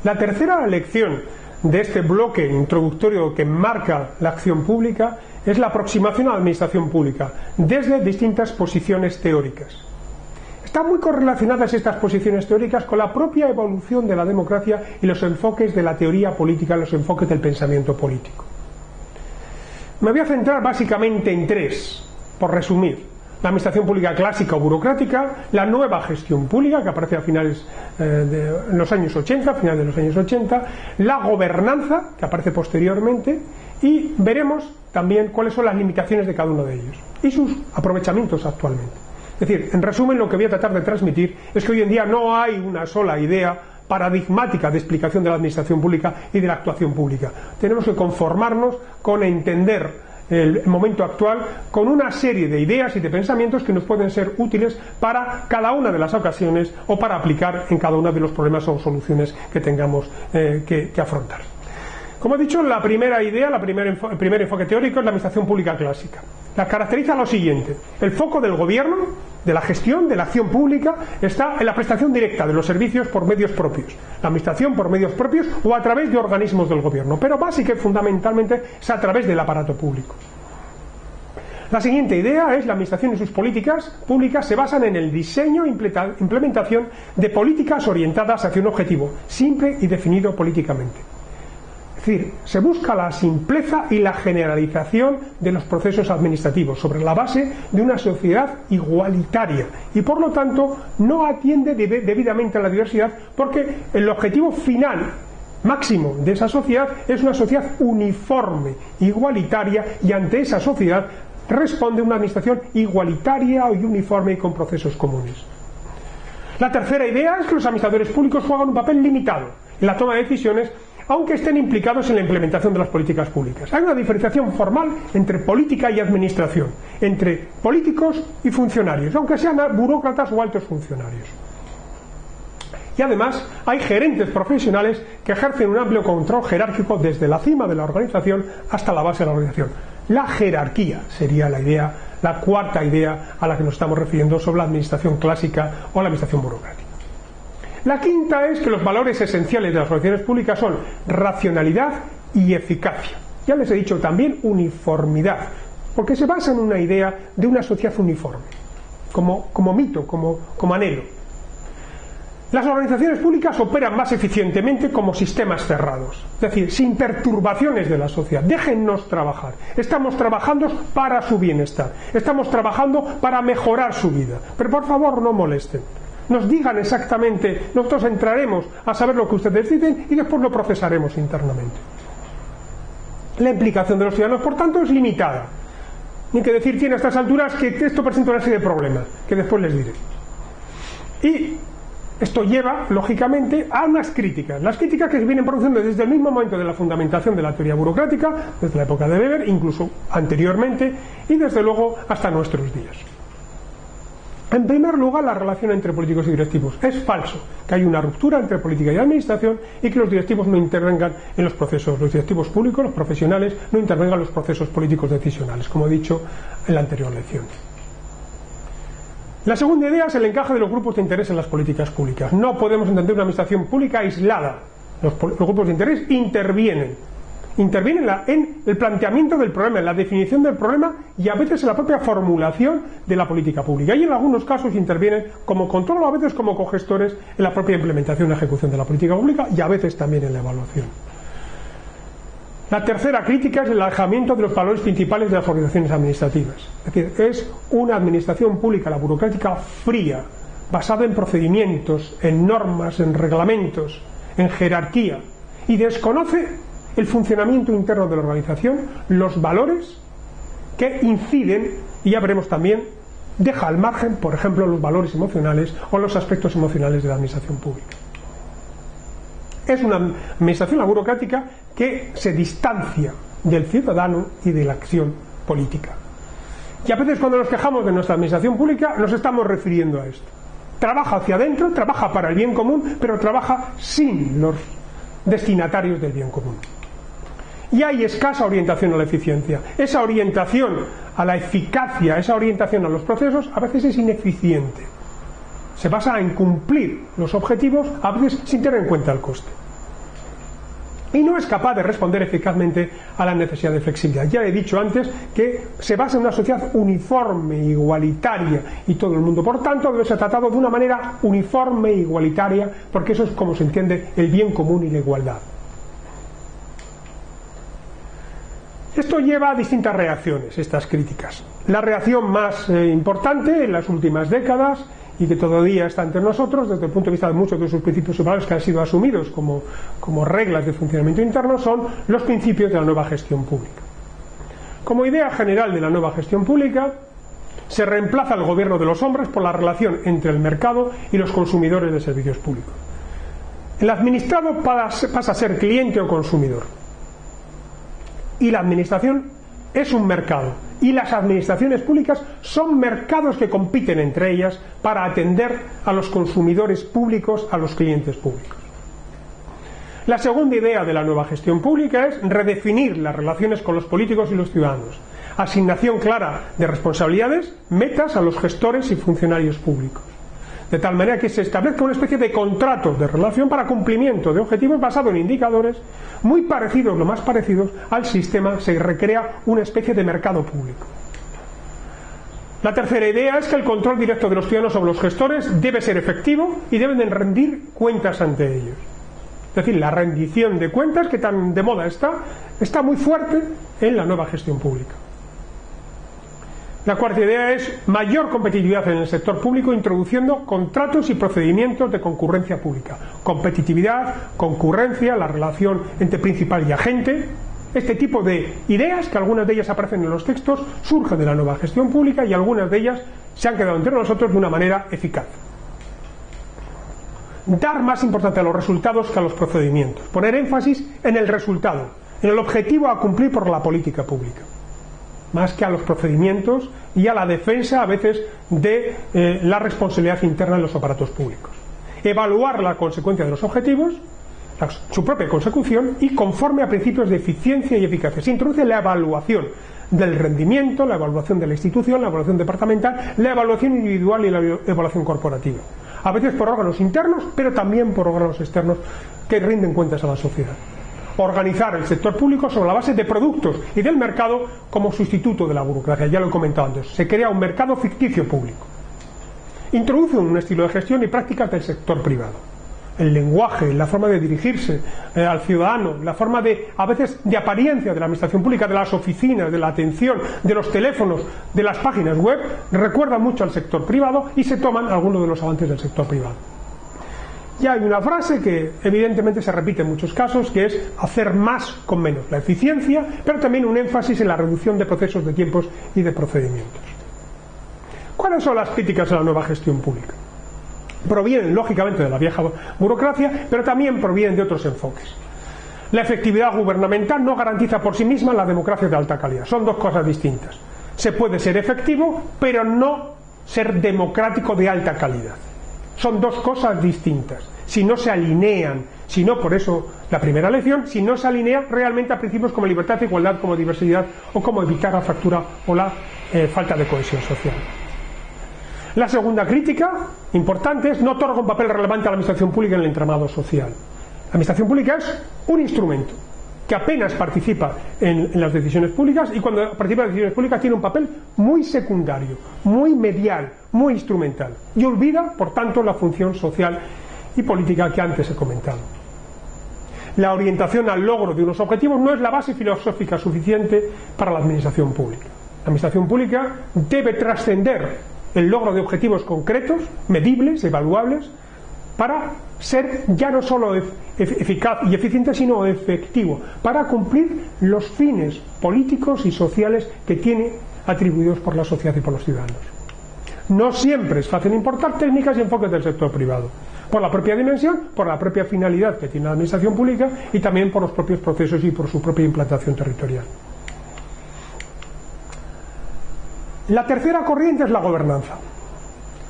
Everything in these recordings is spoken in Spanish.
La tercera lección de este bloque introductorio que marca la acción pública es la aproximación a la administración pública desde distintas posiciones teóricas. Están muy correlacionadas estas posiciones teóricas con la propia evolución de la democracia y los enfoques de la teoría política, los enfoques del pensamiento político. Me voy a centrar básicamente en tres, por resumir. La administración pública clásica o burocrática, la nueva gestión pública que aparece a finales de los años 80, finales de los años 80, la gobernanza que aparece posteriormente, y veremos también cuáles son las limitaciones de cada uno de ellos y sus aprovechamientos actualmente. Es decir, en resumen, lo que voy a tratar de transmitir es que hoy en día no hay una sola idea paradigmática de explicación de la administración pública y de la actuación pública. Tenemos que conformarnos con entender el momento actual con una serie de ideas y de pensamientos que nos pueden ser útiles para cada una de las ocasiones o para aplicar en cada uno de los problemas o soluciones que tengamos que afrontar. Como he dicho, la primera idea, el primer enfoque teórico es la administración pública clásica. La caracteriza lo siguiente: el foco del gobierno, de la gestión, de la acción pública, está en la prestación directa de los servicios por medios propios, la administración por medios propios o a través de organismos del gobierno, pero básica y fundamentalmente es a través del aparato público. La siguiente idea es: la administración y sus políticas públicas se basan en el diseño e implementación de políticas orientadas hacia un objetivo simple y definido políticamente. Es decir, se busca la simpleza y la generalización de los procesos administrativos sobre la base de una sociedad igualitaria y por lo tanto no atiende debidamente a la diversidad, porque el objetivo final máximo de esa sociedad es una sociedad uniforme, igualitaria, y ante esa sociedad responde una administración igualitaria y uniforme y con procesos comunes. La tercera idea es que los administradores públicos juegan un papel limitado en la toma de decisiones, aunque estén implicados en la implementación de las políticas públicas. Hay una diferenciación formal entre política y administración, entre políticos y funcionarios, aunque sean burócratas o altos funcionarios. Y además hay gerentes profesionales que ejercen un amplio control jerárquico desde la cima de la organización hasta la base de la organización. La jerarquía sería la idea, la cuarta idea a la que nos estamos refiriendo sobre la administración clásica o la administración burocrática. La quinta es que los valores esenciales de las organizaciones públicas son racionalidad y eficacia. Ya les he dicho también uniformidad, porque se basa en una idea de una sociedad uniforme, como mito, como anhelo. Las organizaciones públicas operan más eficientemente como sistemas cerrados, es decir, sin perturbaciones de la sociedad. Déjennos trabajar. Estamos trabajando para su bienestar, estamos trabajando para mejorar su vida, pero por favor no molesten. Nos digan exactamente, nosotros entraremos a saber lo que ustedes dicen y después lo procesaremos internamente. La implicación de los ciudadanos, por tanto, es limitada. Ni que decir tiene a estas alturas que esto presenta una serie de problemas, que después les diré. Y esto lleva, lógicamente, a unas críticas. Las críticas que se vienen produciendo desde el mismo momento de la fundamentación de la teoría burocrática, desde la época de Weber, incluso anteriormente, y desde luego hasta nuestros días. En primer lugar, la relación entre políticos y directivos. Es falso que hay una ruptura entre política y administración y que los directivos no intervengan en los procesos. Los directivos públicos, los profesionales, no intervengan en los procesos políticos decisionales, como he dicho en la anterior lección. La segunda idea es el encaje de los grupos de interés en las políticas públicas. No podemos entender una administración pública aislada. Los grupos de interés intervienen en el planteamiento del problema, en la definición del problema y a veces en la propia formulación de la política pública. Y en algunos casos intervienen como control o a veces como cogestores en la propia implementación y ejecución de la política pública y a veces también en la evaluación. La tercera crítica es el alejamiento de los valores principales de las organizaciones administrativas. Es decir, es una administración pública, la burocrática, fría, basada en procedimientos, en normas, en reglamentos, en jerarquía, y desconoce el funcionamiento interno de la organización, los valores que inciden, y ya veremos también, deja al margen, por ejemplo, los valores emocionales o los aspectos emocionales de la administración pública. Es una administración, la burocrática, que se distancia del ciudadano y de la acción política. Y a veces cuando nos quejamos de nuestra administración pública nos estamos refiriendo a esto. Trabaja hacia adentro, trabaja para el bien común, pero trabaja sin los destinatarios del bien común. Y hay escasa orientación a la eficiencia. Esa orientación a la eficacia, esa orientación a los procesos, a veces es ineficiente. Se basa en cumplir los objetivos, a veces sin tener en cuenta el coste. y no es capaz de responder eficazmente a la necesidad de flexibilidad. Ya he dicho antes que se basa en una sociedad uniforme, igualitaria, y todo el mundo, por tanto, debe ser tratado de una manera uniforme e igualitaria, porque eso es como se entiende el bien común y la igualdad. Esto lleva a distintas reacciones, estas críticas. La reacción más importante en las últimas décadas, y que todavía está entre nosotros, desde el punto de vista de muchos de sus principios y valores que han sido asumidos como reglas de funcionamiento interno, son los principios de la nueva gestión pública. Como idea general de la nueva gestión pública, se reemplaza el gobierno de los hombres por la relación entre el mercado y los consumidores de servicios públicos. El administrado pasa a ser cliente o consumidor, y la administración es un mercado, y las administraciones públicas son mercados que compiten entre ellas para atender a los consumidores públicos, a los clientes públicos. La segunda idea de la nueva gestión pública es redefinir las relaciones con los políticos y los ciudadanos, asignación clara de responsabilidades, metas a los gestores y funcionarios públicos, de tal manera que se establezca una especie de contrato de relación para cumplimiento de objetivos basado en indicadores muy parecidos, lo más parecidos al sistema. Se recrea una especie de mercado público. La tercera idea es que el control directo de los ciudadanos sobre los gestores debe ser efectivo y deben de rendir cuentas ante ellos. Es decir, la rendición de cuentas, que tan de moda está muy fuerte en la nueva gestión pública. La cuarta idea es mayor competitividad en el sector público, introduciendo contratos y procedimientos de concurrencia pública. Competitividad, concurrencia, la relación entre principal y agente. Este tipo de ideas, que algunas de ellas aparecen en los textos, surgen de la nueva gestión pública, y algunas de ellas se han quedado entre nosotros de una manera eficaz. Dar más importancia a los resultados que a los procedimientos. Poner énfasis en el resultado, en el objetivo a cumplir por la política pública, más que a los procedimientos y a la defensa a veces de la responsabilidad interna en los aparatos públicos. Evaluar la consecuencia de los objetivos, su propia consecución, y conforme a principios de eficiencia y eficacia. Se introduce la evaluación del rendimiento, la evaluación de la institución, la evaluación departamental, la evaluación individual y la evaluación corporativa. A veces por órganos internos, pero también por órganos externos que rinden cuentas a la sociedad. Organizar el sector público sobre la base de productos y del mercado como sustituto de la burocracia. Ya lo he comentado antes. Se crea un mercado ficticio público. Introduce un estilo de gestión y prácticas del sector privado. El lenguaje, la forma de dirigirse al ciudadano, la forma a veces de apariencia de la administración pública, de las oficinas, de la atención, de los teléfonos, de las páginas web, recuerda mucho al sector privado, y se toman algunos de los avances del sector privado. Ya hay una frase que evidentemente se repite en muchos casos, que es hacer más con menos, la eficiencia, pero también un énfasis en la reducción de procesos, de tiempos y de procedimientos. ¿Cuáles son las críticas a la nueva gestión pública? Provienen lógicamente de la vieja burocracia, pero también provienen de otros enfoques. La efectividad gubernamental no garantiza por sí misma la democracia de alta calidad. Son dos cosas distintas. Se puede ser efectivo, pero no ser democrático de alta calidad. Son dos cosas distintas. Si no se alinean, si no, por eso la primera lección, si no se alinea realmente a principios como libertad, igualdad, como diversidad, o como evitar la fractura o la falta de cohesión social. La segunda crítica importante es: no otorga un papel relevante a la administración pública en el entramado social. La administración pública es un instrumento que apenas participa en las decisiones públicas, y cuando participa en las decisiones públicas tiene un papel muy secundario, muy medial, muy instrumental, y olvida, por tanto, la función social y política que antes he comentado. La orientación al logro de unos objetivos no es la base filosófica suficiente para la administración pública. La administración pública debe trascender el logro de objetivos concretos, medibles, evaluables, para ser ya no solo eficaz y eficiente, sino efectivo, para cumplir los fines políticos y sociales que tiene atribuidos por la sociedad y por los ciudadanos. No siempre es fácil importar técnicas y enfoques del sector privado, por la propia dimensión, por la propia finalidad que tiene la administración pública, y también por los propios procesos y por su propia implantación territorial. La tercera corriente es la gobernanza,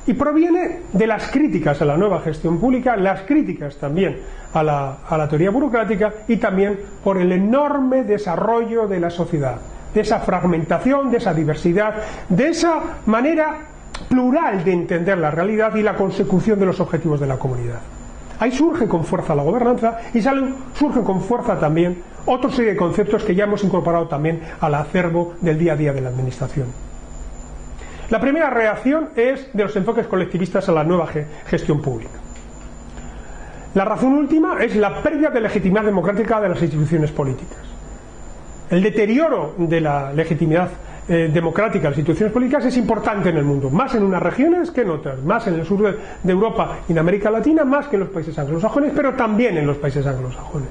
y proviene de las críticas a la nueva gestión pública, las críticas también a la teoría burocrática, y también por el enorme desarrollo de la sociedad, de esa fragmentación, de esa diversidad, de esa manera plural de entender la realidad y la consecución de los objetivos de la comunidad. Ahí surge con fuerza la gobernanza y surgen con fuerza también otra serie de conceptos que ya hemos incorporado también al acervo del día a día de la administración. La primera reacción es de los enfoques colectivistas a la nueva gestión pública. La razón última es la pérdida de legitimidad democrática de las instituciones políticas. El deterioro de la legitimidad democrática de las instituciones políticas es importante en el mundo, más en unas regiones que en otras, más en el sur de Europa y en América Latina, más que en los países anglosajones, pero también en los países anglosajones.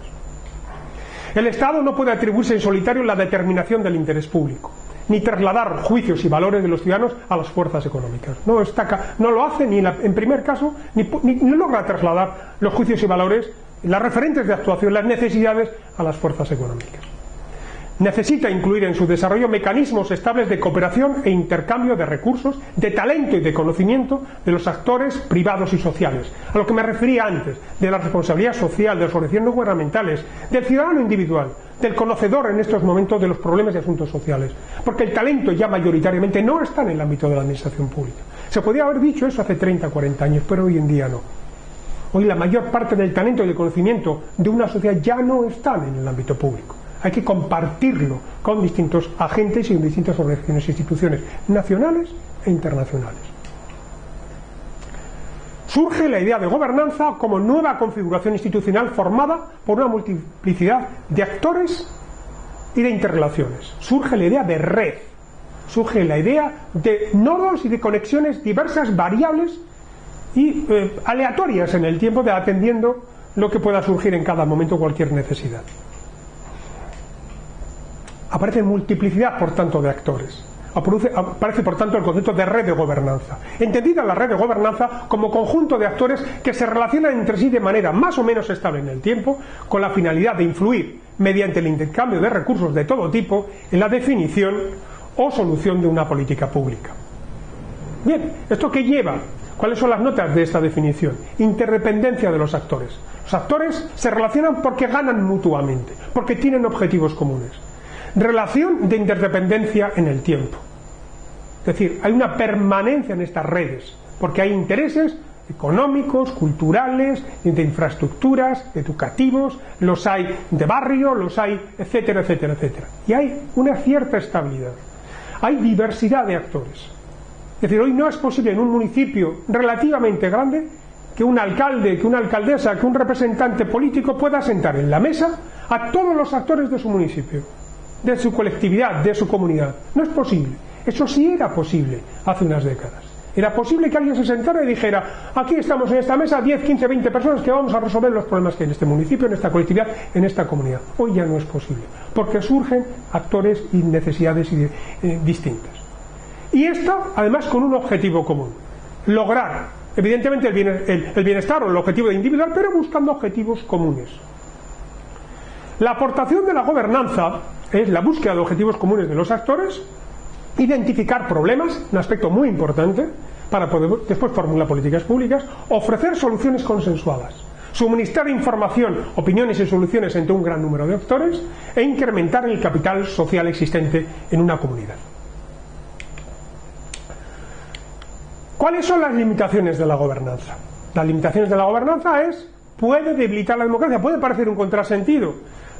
El Estado no puede atribuirse en solitario la determinación del interés público, ni trasladar juicios y valores de los ciudadanos a las fuerzas económicas. No lo hace ni en primer caso, ni logra trasladar los juicios y valores, las referentes de actuación, las necesidades a las fuerzas económicas. Necesita incluir en su desarrollo mecanismos estables de cooperación e intercambio de recursos, de talento y de conocimiento de los actores privados y sociales, a lo que me refería antes, de la responsabilidad social, de las organizaciones no gubernamentales, del ciudadano individual, del conocedor en estos momentos de los problemas y asuntos sociales, porque el talento ya mayoritariamente no está en el ámbito de la administración pública. Se podía haber dicho eso hace 30 o 40 años, pero hoy en día no. Hoy la mayor parte del talento y del conocimiento de una sociedad ya no están en el ámbito público. Hay que compartirlo con distintos agentes y con distintas organizaciones e instituciones nacionales e internacionales. Surge la idea de gobernanza como nueva configuración institucional formada por una multiplicidad de actores y de interrelaciones. Surge la idea de red, surge la idea de nodos y de conexiones diversas, variables y aleatorias en el tiempo, atendiendo lo que pueda surgir en cada momento, cualquier necesidad. Aparece multiplicidad, por tanto, de actores. Aparece, por tanto, el concepto de red de gobernanza. Entendida la red de gobernanza como conjunto de actores que se relacionan entre sí de manera más o menos estable en el tiempo, con la finalidad de influir, mediante el intercambio de recursos de todo tipo, en la definición o solución de una política pública. Bien, ¿esto qué lleva? ¿Cuáles son las notas de esta definición? Interdependencia de los actores. Los actores se relacionan porque ganan mutuamente, porque tienen objetivos comunes. Relación de interdependencia en el tiempo. Es decir, hay una permanencia en estas redes, porque hay intereses económicos, culturales, de infraestructuras, educativos, los hay de barrio, los hay, etcétera, etcétera, etcétera. Y hay una cierta estabilidad. Hay diversidad de actores. Es decir, hoy no es posible en un municipio relativamente grande que un alcalde, que una alcaldesa, que un representante político pueda sentar en la mesa a todos los actores de su municipio, de su colectividad, de su comunidad. No es posible. Eso sí era posible hace unas décadas. Era posible que alguien se sentara y dijera: aquí estamos en esta mesa 10, 15, 20 personas que vamos a resolver los problemas que hay en este municipio, en esta colectividad, en esta comunidad. Hoy ya no es posible, porque surgen actores y necesidades distintas. Y esto, además, con un objetivo común: lograr, evidentemente, el bienestar o el objetivo individual, pero buscando objetivos comunes. La aportación de la gobernanza es la búsqueda de objetivos comunes de los actores, identificar problemas, un aspecto muy importante para poder después formular políticas públicas, ofrecer soluciones consensuadas, suministrar información, opiniones y soluciones entre un gran número de actores e incrementar el capital social existente en una comunidad. ¿Cuáles son las limitaciones de la gobernanza? Las limitaciones de la gobernanza puede debilitar la democracia, puede parecer un contrasentido.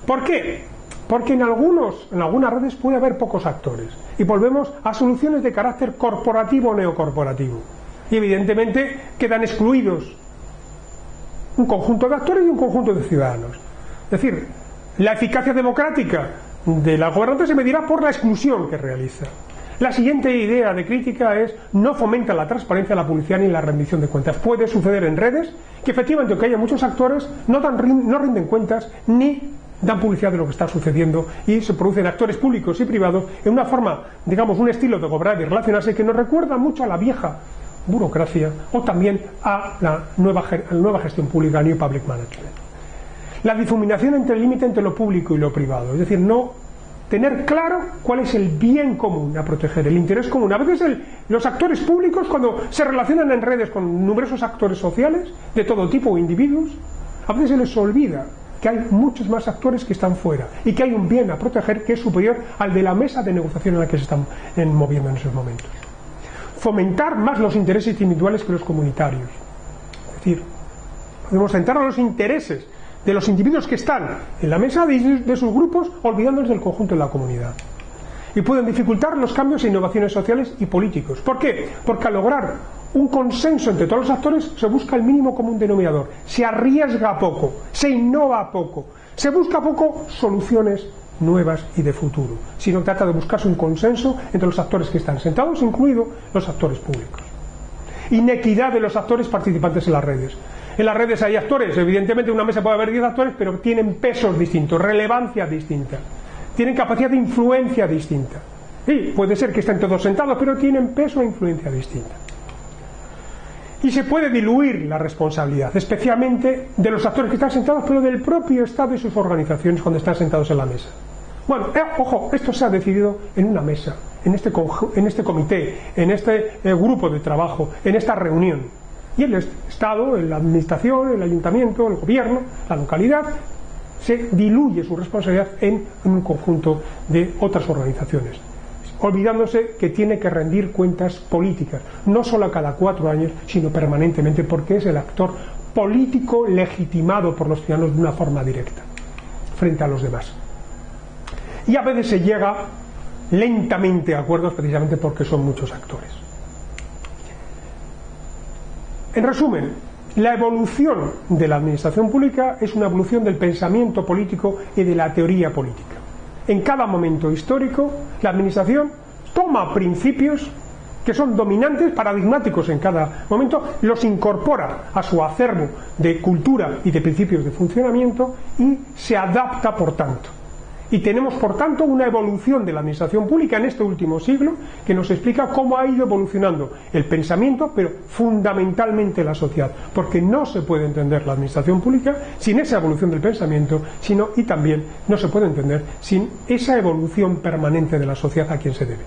¿Por qué? Porque en algunas redes puede haber pocos actores y volvemos a soluciones de carácter corporativo o neocorporativo, y evidentemente quedan excluidos un conjunto de actores y un conjunto de ciudadanos. Es decir, la eficacia democrática de la gobernanza se medirá por la exclusión que realiza. La siguiente idea de crítica es: no fomenta la transparencia, la publicidad ni la rendición de cuentas. Puede suceder en redes que efectivamente, aunque haya muchos actores, no rinden cuentas ni dan publicidad de lo que está sucediendo, y se producen actores públicos y privados en una forma, digamos, un estilo de gobernar y relacionarse que nos recuerda mucho a la vieja burocracia o también a la nueva gestión pública, New Public Management. La difuminación entre el límite entre lo público y lo privado, es decir, no tener claro cuál es el bien común a proteger, el interés común. A veces los actores públicos, cuando se relacionan en redes con numerosos actores sociales de todo tipo o individuos, a veces se les olvida que hay muchos más actores que están fuera y que hay un bien a proteger que es superior al de la mesa de negociación en la que se están moviendo en esos momentos. Fomentar más los intereses individuales que los comunitarios. Es decir, Podemos centrar los intereses de los individuos que están en la mesa de sus grupos, olvidándonos del conjunto de la comunidad. Y pueden dificultar los cambios e innovaciones sociales y políticos. ¿Por qué? Porque al lograr un consenso entre todos los actores se busca el mínimo común denominador, se arriesga poco, se innova poco, se busca poco soluciones nuevas y de futuro, sino que trata de buscarse un consenso entre los actores que están sentados, incluidos los actores públicos. Inequidad de los actores participantes en las redes. En las redes hay actores, evidentemente en una mesa puede haber 10 actores, pero tienen pesos distintos, relevancia distinta, tienen capacidad de influencia distinta. Y puede ser que estén todos sentados, pero tienen peso e influencia distinta. Y se puede diluir la responsabilidad, especialmente de los actores que están sentados, pero del propio Estado y sus organizaciones cuando están sentados en la mesa. Bueno, ojo, esto se ha decidido en una mesa, en este comité, en este grupo de trabajo, en esta reunión. Y el Estado, la administración, el ayuntamiento, el gobierno, la localidad, se diluye su responsabilidad en un conjunto de otras organizaciones, olvidándose que tiene que rendir cuentas políticas, no solo cada 4 años, sino permanentemente, porque es el actor político legitimado por los ciudadanos de una forma directa, frente a los demás. Y a veces se llega lentamente a acuerdos precisamente porque son muchos actores. En resumen, la evolución de la administración pública es una evolución del pensamiento político y de la teoría política. En cada momento histórico, la administración toma principios que son dominantes, paradigmáticos en cada momento, los incorpora a su acervo de cultura y de principios de funcionamiento y se adapta por tanto. Y tenemos por tanto una evolución de la administración pública en este último siglo que nos explica cómo ha ido evolucionando el pensamiento, pero fundamentalmente la sociedad, porque no se puede entender la administración pública sin esa evolución del pensamiento, y también no se puede entender sin esa evolución permanente de la sociedad a quien se debe.